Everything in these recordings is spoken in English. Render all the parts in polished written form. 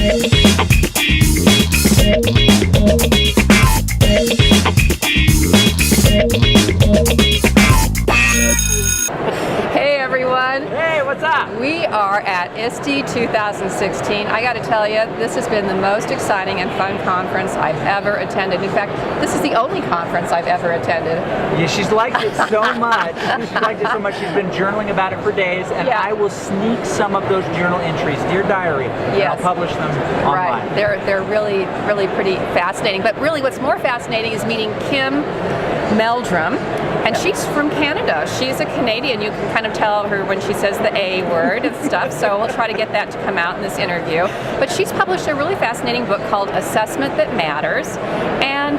Hey everyone. Hey, what's up? We are at ISTE 2016. I got to tell you, this has been the most exciting and fun conference I've ever attended. In fact, this is the only conference I've ever attended. Yeah, she's liked it so much. She's liked it so much. She's been journaling about it for days, and Yeah. I will sneak some of those journal entries, Dear Diary, and I'll publish them online. Right. They're really pretty fascinating. But really, what's more fascinating is meeting Kim Meldrum. And she's from Canada. She's a Canadian. You can kind of tell her when she says the A word and stuff, so we'll try to get that to come out in this interview. But she's published a really fascinating book called Assessment That Matters, and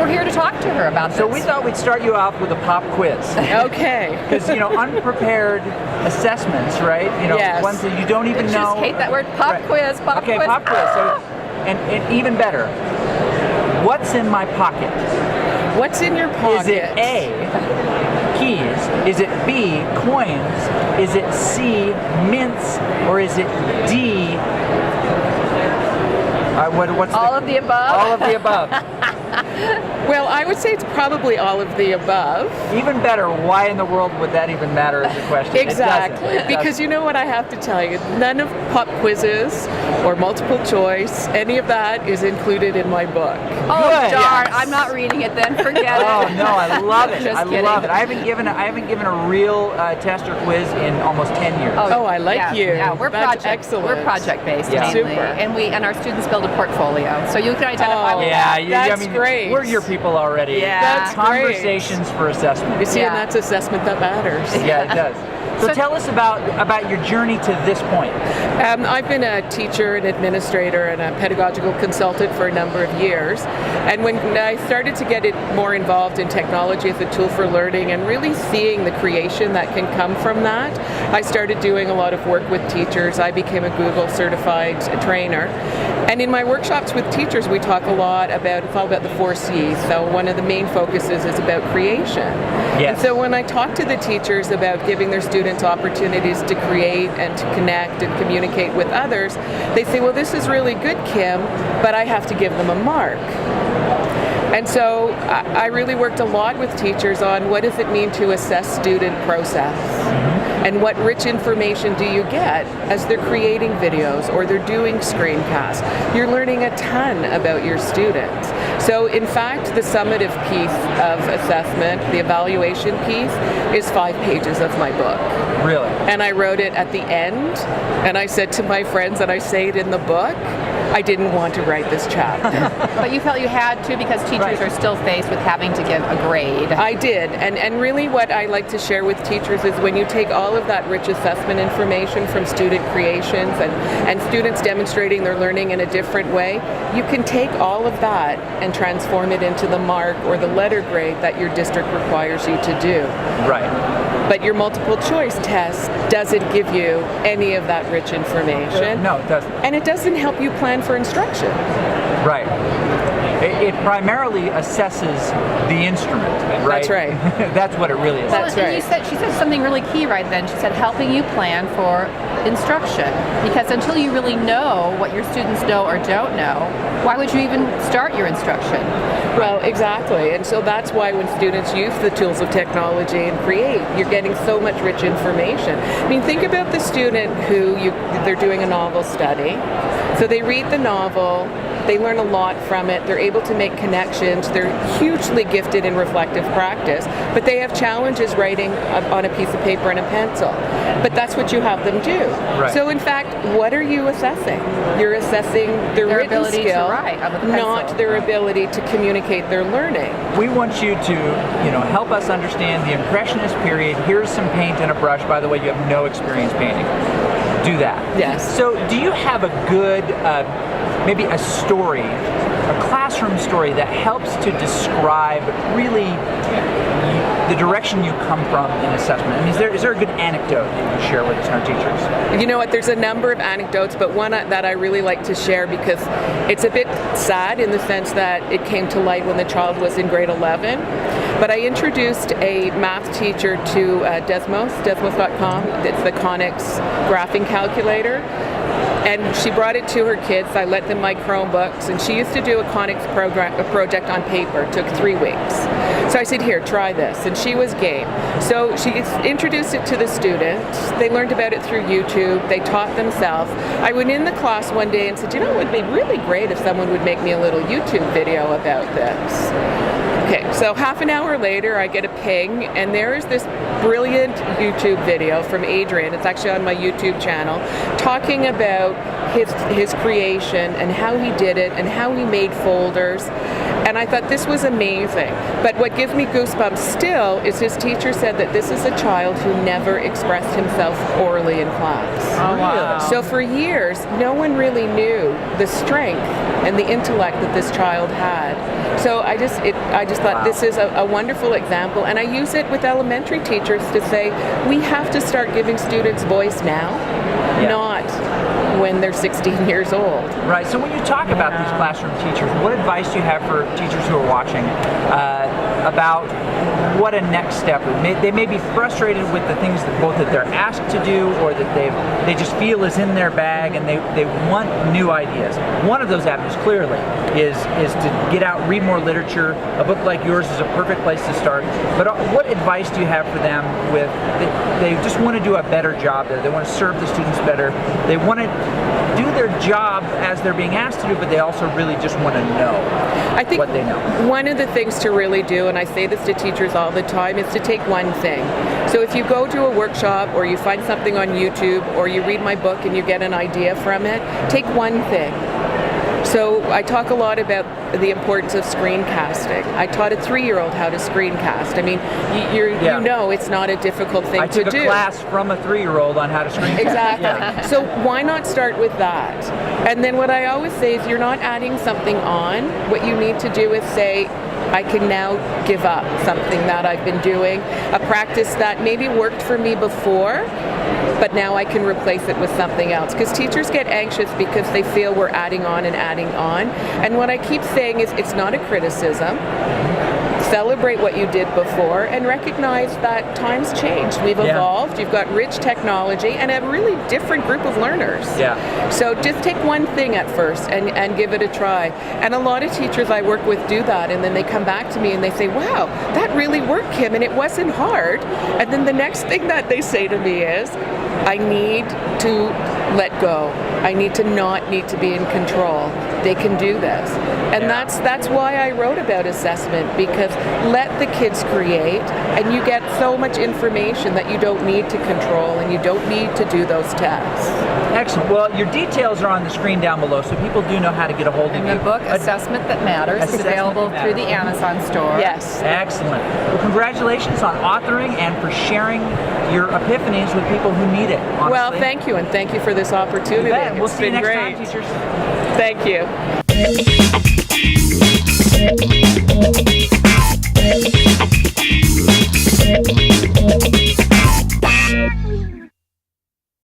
we're here to talk to her about this. So we thought we'd start you off with a pop quiz. Okay. Because, unprepared assessments, right? Yes. Ones that you don't even know. I just hate that word, pop quiz, pop quiz. Okay, pop quiz. So, and even better, what's in my pocket? What's in your pocket? Is it A, keys? Is it B, coins? Is it C, mints? Or is it D, all of the above? All of the above. Well, I would say it's probably all of the above. Even better, why in the world would that even matter as a question? Exactly. It doesn't. Because you know what I have to tell you, none of pop quizzes or multiple choice, any of that is included in my book. Oh, Good. darn. Yes. I'm not reading it then. Forget it. Oh no, I love it. Just I kidding. love it. I haven't given a real test or quiz in almost 10 years. Oh, I like yeah, you. Yeah, we're That's excellent. We're project based Yeah. mainly, Super. and our students build a portfolio, so you can identify with that. Yeah, That's great. We're your people already. Yeah. That's great. Conversations for assessment. You see, Yeah. and that's assessment that matters. Yeah, it does. So tell us about your journey to this point. I've been a teacher, an administrator, and a pedagogical consultant for a number of years. And when I started to get more involved in technology as a tool for learning and really seeing the creation that can come from that, I started doing a lot of work with teachers. I became a Google certified trainer. And in my workshops with teachers, we talk a lot about, it's all about the 4 C's. So one of the main focuses is about creation. Yes. And so when I talk to the teachers about giving their students opportunities to create and to connect and communicate with others, they say, well, this is really good, Kim, but I have to give them a mark. And so I really worked a lot with teachers on what does it mean to assess student process? And what rich information do you get as they're creating videos or they're doing screencasts? You're learning a ton about your students. So in fact, the summative piece of assessment, the evaluation piece, is 5 pages of my book. Really? And I wrote it at the end, and I said to my friends, and I say it in the book, I didn't want to write this chapter. But you felt you had to because teachers are still faced with having to give a grade. I did, and really what I like to share with teachers is when you take all of that rich assessment information from student creations and students demonstrating their learning in a different way, you can take all of that and transform it into the mark or the letter grade that your district requires you to do. Right. But your multiple choice test doesn't give you any of that rich information. No, it doesn't. And it doesn't help you plan for instruction. Right. It primarily assesses the instrument, right? That's right. That's what it really is. That's right. She said something really key right then. She said helping you plan for instruction. Because until you really know what your students know or don't know, why would you even start your instruction? Well, exactly. And so that's why when students use the tools of technology and create, you're getting so much rich information. I mean, think about the student who they're doing a novel study. So they read the novel, they learn a lot from it, they're able to make connections, they're hugely gifted in reflective practice, but they have challenges writing on a piece of paper and a pencil. But that's what you have them do. Right. So in fact, what are you assessing? You're assessing their written ability to skill, write with a pencil. not their ability to communicate their learning. We want you to, help us understand the Impressionist period. Here's some paint and a brush. By the way, you have no experience painting. Do that. Yes. So do you have a good, maybe a story, a classroom story that helps to describe really the direction you come from in assessment? I mean, is there a good anecdote that you can share with us and our teachers? You know what, there's a number of anecdotes, but one that I really like to share because it's a bit sad in the sense that it came to light when the child was in grade 11. But I introduced a math teacher to Desmos.com. It's the Conics graphing calculator. And she brought it to her kids. I let them my Chromebooks, and she used to do a conics project on paper. It took 3 weeks. So I said, here, try this. And she was game. So she introduced it to the students. They learned about it through YouTube. They taught themselves. I went in the class one day and said, you know, it would be really great if someone would make me a little YouTube video about this. Okay, so half an hour later, I get a ping, and there is this brilliant YouTube video from Adrian. It's actually on my YouTube channel, talking about his creation and how he did it and how he made folders. And I thought this was amazing. But what gives me goosebumps still is his teacher said that this is a child who never expressed himself orally in class. Oh, wow. So for years, no one really knew the strength and the intellect that this child had. So I just thought this is a wonderful example, and I use it with elementary teachers to say we have to start giving students voice now, not when they're 16 years old. Right. So when you talk about these classroom teachers, what advice do you have for teachers who are watching about what a next step is? They may be frustrated with the things that they're asked to do, or that they just feel is in their bag, and they want new ideas. One of those avenues clearly is to get out, read more literature. A book like yours is a perfect place to start. But what advice do you have for them with they just want to do a better job there? They want to serve the students better. They want to do their job as they're being asked to do, but they also really just want to know what they know. One of the things to really do, and I say this to teachers all the time, is to take one thing. So if you go to a workshop, or you find something on YouTube, or you read my book and you get an idea from it, take one thing. So I talk a lot about the importance of screencasting. I taught a 3-year-old how to screencast. I mean, you know it's not a difficult thing to do. I took a class from a 3-year-old on how to screencast. Exactly. Yeah. So why not start with that? And then what I always say is you're not adding something on. What you need to do is say, I can now give up something that I've been doing, a practice that maybe worked for me before, but now I can replace it with something else. Because teachers get anxious because they feel we're adding on and adding on. And what I keep saying is it's not a criticism. Celebrate what you did before and recognize that times changed. We've evolved. You've got rich technology and a really different group of learners. Yeah. So just take one thing at first and give it a try. And a lot of teachers I work with do that, and then they come back to me and they say, wow, that really worked, Kim, and it wasn't hard. And then the next thing that they say to me is, I need to let go. I need to not need to be in control. They can do this. And that's why I wrote about assessment, because let the kids create, and you get so much information that you don't need to control, and you don't need to do those tests. Excellent. Well, your details are on the screen down below, so people do know how to get a hold of you. The book, Assessment That Matters, is available through the Amazon store. Yes. Excellent. Well, congratulations on authoring and for sharing your epiphanies with people who need it, honestly. Well, thank you, and thank you for this opportunity. We'll It's see you been next great. time, teachers. Thank you.